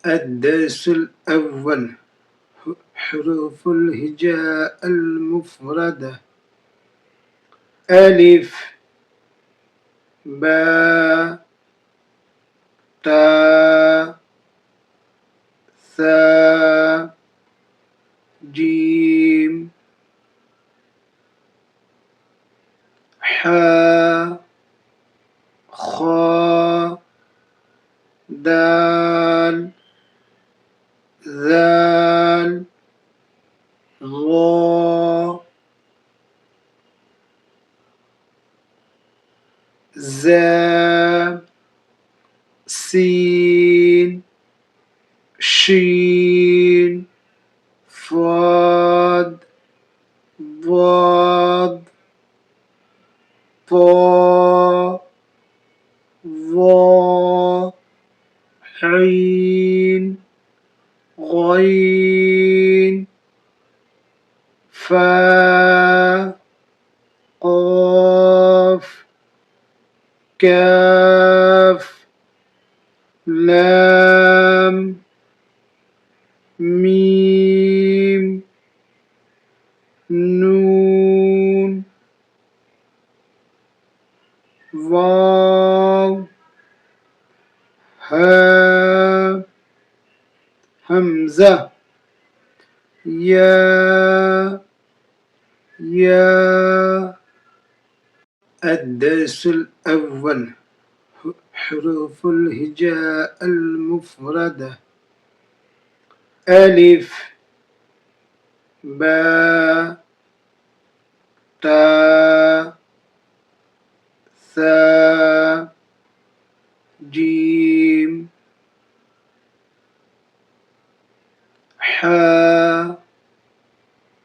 الدرس الأول: حروف الهجاء المفردة: ألف، باء، تاء، ثاء، جيم، حاء، خاء، دال، ذال، ظا، زا، سين، شين، صاد، ضاد، طا، ظا، عين، غين، فا، قاف، كاف، لام، ميم، نون، واو، ها، همزة، يا. الدرس الأول: حروف الهجاء المفردة: ألف، باء، تاء، ثاء، جيم، حاء،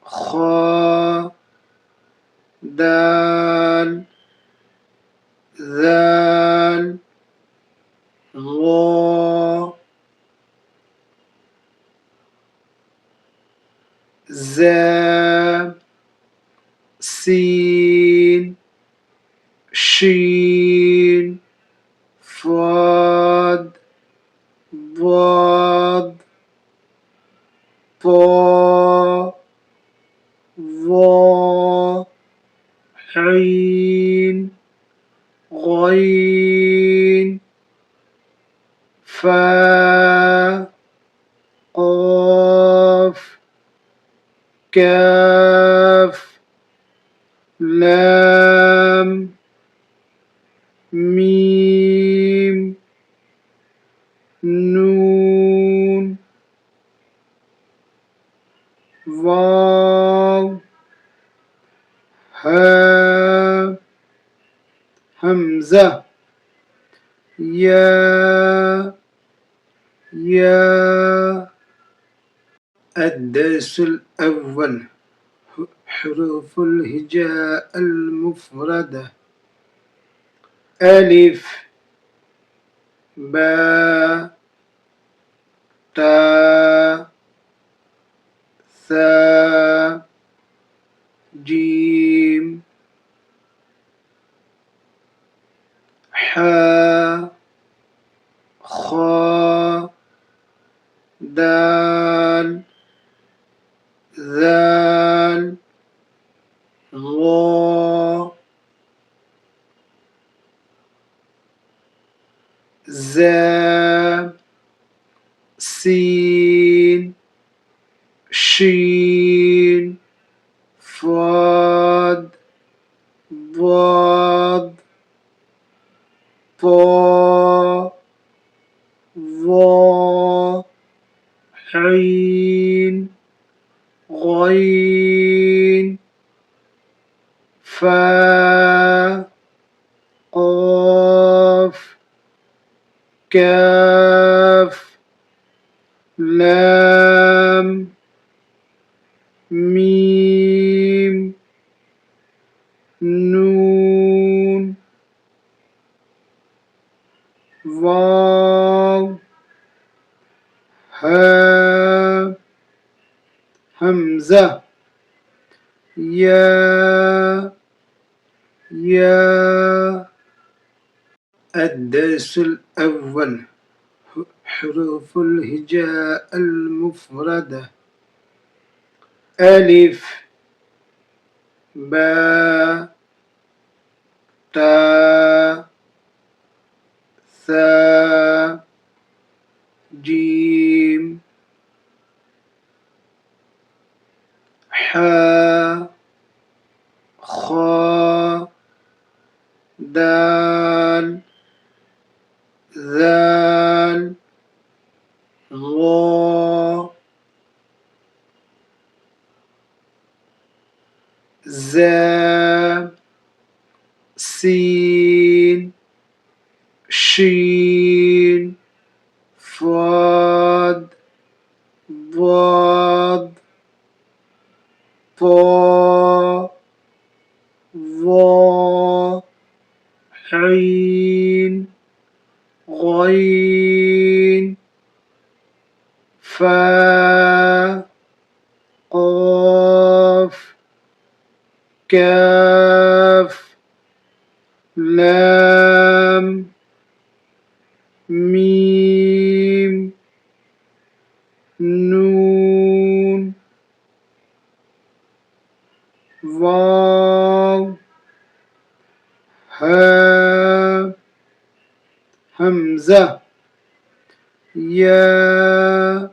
خاء، دال، ذال، ظا، زا، سين، شين، صاد، ضاد، طا، ظا، عين، غين، فا، قاف، كاف، لام، ميم، نون، واو، ها، همزة، يا. الدرس الأول: حروف الهجاء المفردة: ألف، باء، تاء، ثاء، جيم، حاء، خاء، دال، ذال، ظا، زا، سين، شين، صاد، ضاد، طا، ظا، عين، غين، فا، قاف، كاف، لام، ميم، نون، واو، ها، همزة، يا. الدرس الأول: حروف الهجاء المفردة: ألف، باء، تاء، ثاء، جيم، حاء، خاء، دال، ذال، ظا، زا، سين، شين، صاد، ضاد، طا، ظا، عين، غين، فا، قاف، كاف، لام، ميم، نون، واو، ها، همزة، يا،